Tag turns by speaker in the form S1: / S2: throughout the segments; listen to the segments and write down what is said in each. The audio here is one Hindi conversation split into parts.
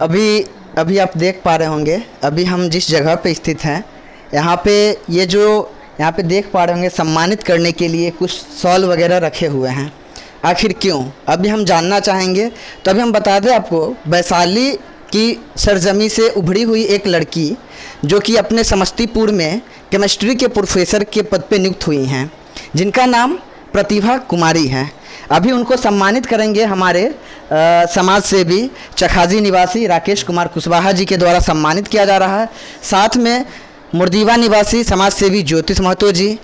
S1: अभी अभी आप देख पा रहे होंगे, अभी हम जिस जगह पे स्थित हैं, यहाँ पे ये जो यहाँ पे देख पा रहे होंगे, सम्मानित करने के लिए कुछ शॉल वगैरह रखे हुए हैं। आखिर क्यों, अभी हम जानना चाहेंगे। तो अभी हम बता दें आपको, वैशाली की सरजमी से उभरी हुई एक लड़की जो कि अपने समस्तीपुर में केमिस्ट्री के प्रोफेसर के पद पे नियुक्त हुई हैं, जिनका नाम प्रतिभा कुमारी है। अभी उनको सम्मानित करेंगे हमारे समाज सेवी चखाजी निवासी राकेश कुमार कुशवाहा जी के द्वारा सम्मानित किया जा रहा है। साथ में मुर्दीवा निवासी समाज सेवी ज्योतिष महतो जी,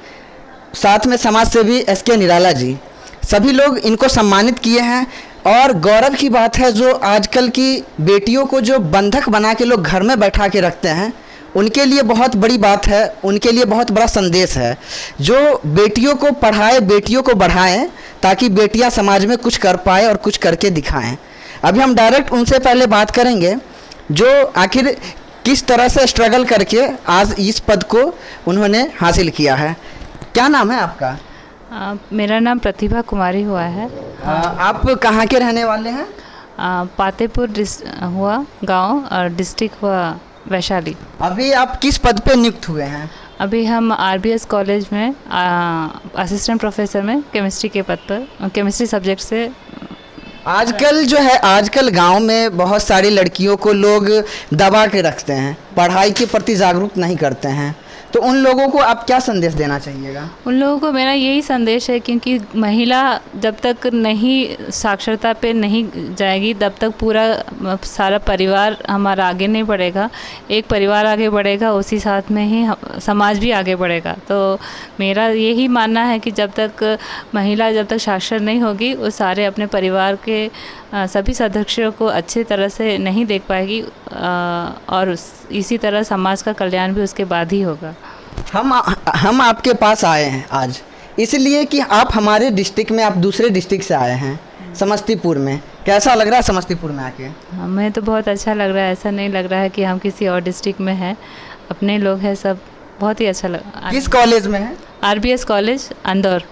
S1: साथ में समाज सेवी SK निराला जी, सभी लोग इनको सम्मानित किए हैं। और गौरव की बात है, जो आजकल की बेटियों को जो बंधक बना के लोग घर में बैठा के रखते हैं, उनके लिए बहुत बड़ी बात है, उनके लिए बहुत बड़ा संदेश है। जो बेटियों को पढ़ाए, बेटियों को बढ़ाएं, ताकि बेटियां समाज में कुछ कर पाए और कुछ करके दिखाएं। अभी हम डायरेक्ट उनसे पहले बात करेंगे, जो आखिर किस तरह से स्ट्रगल करके आज इस पद को उन्होंने हासिल किया है। क्या नाम है आपका?
S2: मेरा नाम प्रतिभा कुमारी हुआ है।
S1: आप कहाँ के रहने वाले हैं?
S2: पातेपुर हुआ गांव और डिस्ट्रिक्ट हुआ वैशाली।
S1: अभी आप किस पद पे नियुक्त हुए हैं?
S2: अभी हम RBS कॉलेज में असिस्टेंट प्रोफेसर में केमिस्ट्री के पद पर, केमिस्ट्री सब्जेक्ट से।
S1: आजकल जो है, आजकल गांव में बहुत सारी लड़कियों को लोग दबा के रखते हैं, पढ़ाई के प्रति जागरूक नहीं करते हैं। तो उन लोगों को आप क्या संदेश देना चाहिएगा?
S2: उन लोगों को मेरा यही संदेश है, क्योंकि महिला जब तक नहीं साक्षरता पे नहीं जाएगी, तब तक पूरा सारा परिवार हमारा आगे नहीं बढ़ेगा। एक परिवार आगे बढ़ेगा, उसी साथ में ही समाज भी आगे बढ़ेगा। तो मेरा यही मानना है कि जब तक महिला जब तक साक्षर नहीं होगी, वो सारे अपने परिवार के सभी सदस्यों को अच्छी तरह से नहीं देख पाएगी, और इसी तरह समाज का कल्याण भी उसके बाद ही होगा।
S1: हम आपके पास आए हैं आज इसलिए कि आप हमारे डिस्ट्रिक्ट में, आप दूसरे डिस्ट्रिक्ट से आए हैं, समस्तीपुर में। कैसा लग रहा है समस्तीपुर में आके?
S2: हमें तो बहुत अच्छा लग रहा है, ऐसा नहीं लग रहा है कि हम किसी और डिस्ट्रिक्ट में हैं, अपने लोग हैं सब। बहुत ही अच्छा लगा।
S1: किस कॉलेज में है?
S2: RBS college Indore.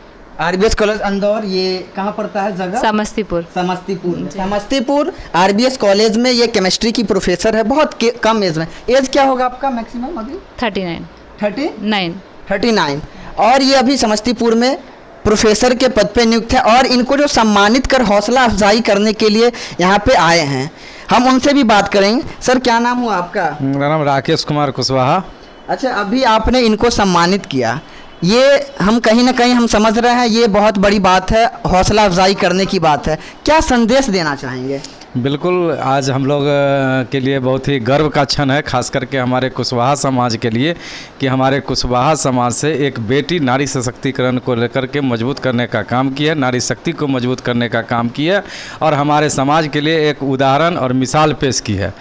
S1: RBS college Indore, ये कहाँ पड़ता है जगह?
S2: समस्तीपुर।
S1: समस्तीपुर RBS कॉलेज में ये केमिस्ट्री की प्रोफेसर है, बहुत कम एज में। एज क्या होगा आपका मैक्सिमम अभी? 39। और ये अभी समस्तीपुर में प्रोफेसर के पद पे नियुक्त है, और इनको जो सम्मानित कर हौसला अफजाई करने के लिए यहाँ पे आए हैं। हम उनसे भी बात करेंगे। सर, क्या नाम हुआ आपका?
S3: मेरा नाम राकेश कुमार कुशवाहा।
S1: अच्छा, अभी आपने इनको सम्मानित किया, ये हम कहीं ना कहीं हम समझ रहे हैं ये बहुत बड़ी बात है, हौसला अफजाई करने की बात है। क्या संदेश देना चाहेंगे?
S3: बिल्कुल, आज हम लोग के लिए बहुत ही गर्व का क्षण है, खास करके हमारे कुशवाहा समाज के लिए, कि हमारे कुशवाहा समाज से एक बेटी नारी सशक्तिकरण को लेकर के मजबूत करने का काम किया, नारी शक्ति को मजबूत करने का काम किया, और हमारे समाज के लिए एक उदाहरण और मिसाल पेश की है।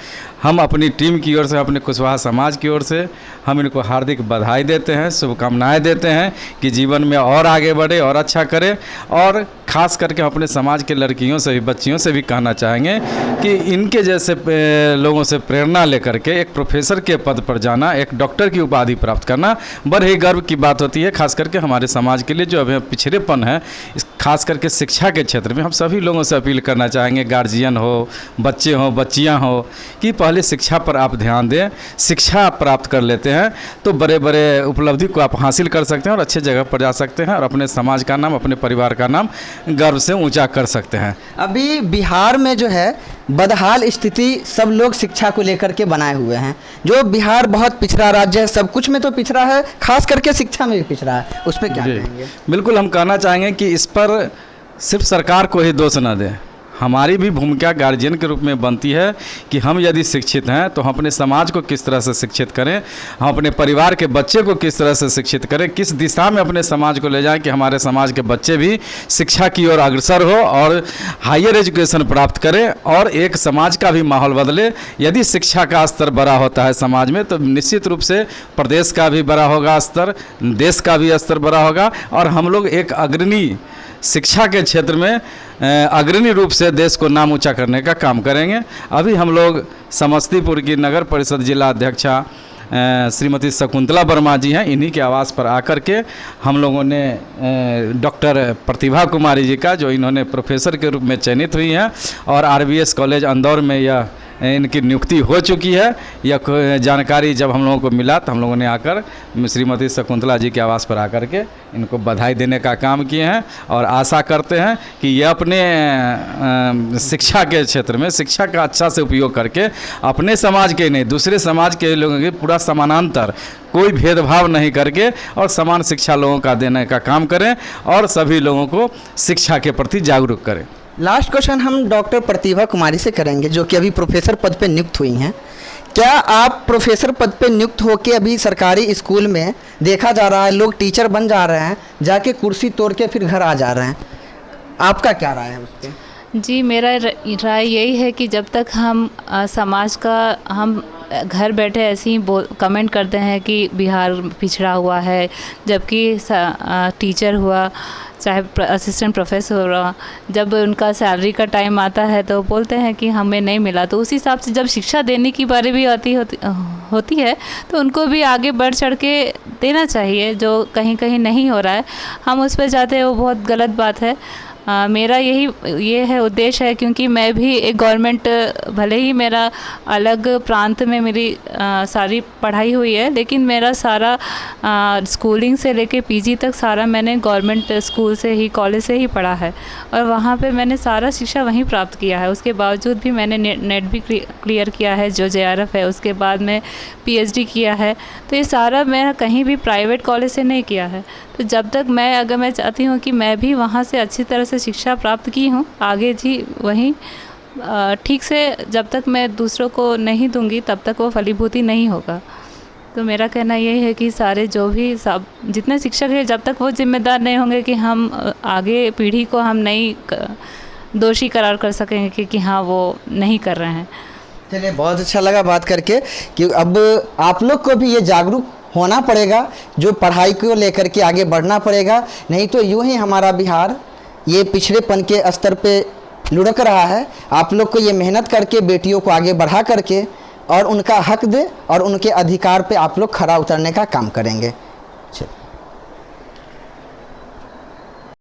S3: हम अपनी टीम की ओर से, अपने कुशवाहा समाज की ओर से हम इनको हार्दिक बधाई देते हैं, शुभकामनाएं देते हैं कि जीवन में और आगे बढ़े और अच्छा करे। और ख़ास करके हम अपने समाज के लड़कियों से भी, बच्चियों से भी कहना चाहेंगे कि इनके जैसे लोगों से प्रेरणा लेकर के एक प्रोफेसर के पद पर जाना, एक डॉक्टर की उपाधि प्राप्त करना बड़े ही गर्व की बात होती है। खास करके हमारे समाज के लिए जो अभी पिछड़ेपन है, खास करके शिक्षा के क्षेत्र में हम सभी लोगों से अपील करना चाहेंगे, गार्जियन हो, बच्चे हों, बच्चियाँ हो, कि पहले शिक्षा पर आप ध्यान दें। शिक्षा प्राप्त कर लेते हैं तो बड़े बड़े उपलब्धि को आप हासिल कर सकते हैं और अच्छे जगह पर जा सकते हैं, और अपने समाज का नाम, अपने परिवार का नाम गर्व से ऊंचा कर सकते हैं।
S1: अभी बिहार में जो है बदहाल स्थिति सब लोग शिक्षा को लेकर के बनाए हुए हैं। जो बिहार बहुत पिछड़ा राज्य है, सब कुछ में तो पिछड़ा है, खास करके शिक्षा में भी पिछड़ा है। उस पर क्या कहेंगे?
S3: बिल्कुल, हम कहना चाहेंगे कि इस पर सिर्फ सरकार को ही दोष न दें। हमारी भी भूमिका गार्जियन के रूप में बनती है कि हम यदि शिक्षित हैं तो हम अपने समाज को किस तरह से शिक्षित करें, हम अपने परिवार के बच्चे को किस तरह से शिक्षित करें, किस दिशा में अपने समाज को ले जाएं कि हमारे समाज के बच्चे भी शिक्षा की ओर अग्रसर हो और हायर एजुकेशन प्राप्त करें और एक समाज का भी माहौल बदले। यदि शिक्षा का स्तर बड़ा होता है समाज में तो निश्चित रूप से प्रदेश का भी बड़ा होगा स्तर, देश का भी स्तर बड़ा होगा, और हम लोग एक अग्रणी शिक्षा के क्षेत्र में अग्रणी रूप से देश को नाम ऊंचा करने का काम करेंगे। अभी हम लोग समस्तीपुर की नगर परिषद जिला अध्यक्षा श्रीमती शकुंतला वर्मा जी हैं, इन्हीं के आवास पर आकर के हम लोगों ने डॉक्टर प्रतिभा कुमारी जी का, जो इन्होंने प्रोफेसर के रूप में चयनित हुई हैं और आरबीएस कॉलेज इंदौर में यह इनकी नियुक्ति हो चुकी है। यह जानकारी जब हम लोगों को मिला तो हम लोगों ने आकर श्रीमती शकुंतला जी के आवास पर आकर के इनको बधाई देने का काम किए हैं और आशा करते हैं कि ये अपने शिक्षा के क्षेत्र में शिक्षा का अच्छा से उपयोग करके अपने समाज के नहीं, दूसरे समाज के लोगों के पूरा समानांतर कोई भेदभाव नहीं करके और समान शिक्षा लोगों का देने का काम करें और सभी लोगों को शिक्षा के प्रति जागरूक करें।
S1: लास्ट क्वेश्चन हम डॉक्टर प्रतिभा कुमारी से करेंगे, जो कि अभी प्रोफेसर पद पे नियुक्त हुई हैं। क्या आप प्रोफेसर पद पे नियुक्त होकर अभी सरकारी स्कूल में देखा जा रहा है लोग टीचर बन जा रहे हैं, जाके कुर्सी तोड़ के फिर घर आ जा रहे हैं, आपका क्या राय है उस पर?
S2: जी, मेरा राय यही है कि जब तक हम समाज का हम घर बैठे ऐसे ही कमेंट करते हैं कि बिहार पिछड़ा हुआ है, जबकि टीचर हुआ चाहे असिस्टेंट प्रोफेसर हुआ, जब उनका सैलरी का टाइम आता है तो बोलते हैं कि हमें नहीं मिला। तो उस हिसाब से जब शिक्षा देने की बारी भी होती है तो उनको भी आगे बढ़ चढ़ के देना चाहिए, जो कहीं कहीं नहीं हो रहा है। हम उस पर जाते हैं, वो बहुत गलत बात है। मेरा ये है उद्देश्य है, क्योंकि मैं भी एक गवर्नमेंट, भले ही मेरा अलग प्रांत में मेरी सारी पढ़ाई हुई है, लेकिन मेरा सारा स्कूलिंग से लेके पीजी तक सारा मैंने गवर्नमेंट स्कूल से ही, कॉलेज से ही पढ़ा है और वहाँ पे मैंने सारा शिक्षा वहीं प्राप्त किया है। उसके बावजूद भी मैंने नेट भी क्लियर किया है, जो JRF है, उसके बाद में PhD किया है। तो ये सारा मैं कहीं भी प्राइवेट कॉलेज से नहीं किया है। तो जब तक अगर मैं चाहती हूँ कि मैं भी वहाँ से अच्छी तरह से शिक्षा प्राप्त की हूँ, आगे जी वहीं ठीक से जब तक मैं दूसरों को नहीं दूंगी तब तक वो फलीभूति नहीं होगा। तो मेरा कहना यही है कि सारे जो भी सब जितने शिक्षक हैं, जब तक वो जिम्मेदार नहीं होंगे कि हम आगे पीढ़ी को हम नहीं दोषी करार कर सकेंगे कि हाँ वो नहीं कर रहे हैं।
S1: चलिए, बहुत अच्छा लगा बात करके कि अब आप लोग को भी ये जागरूक होना पड़ेगा, जो पढ़ाई को लेकर के आगे बढ़ना पड़ेगा, नहीं तो यूं ही हमारा बिहार ये पिछड़ेपन के स्तर पे लुढ़क रहा है। आप लोग को ये मेहनत करके बेटियों को आगे बढ़ा करके और उनका हक दे और उनके अधिकार पे आप लोग खरा उतरने का काम करेंगे। चलिए।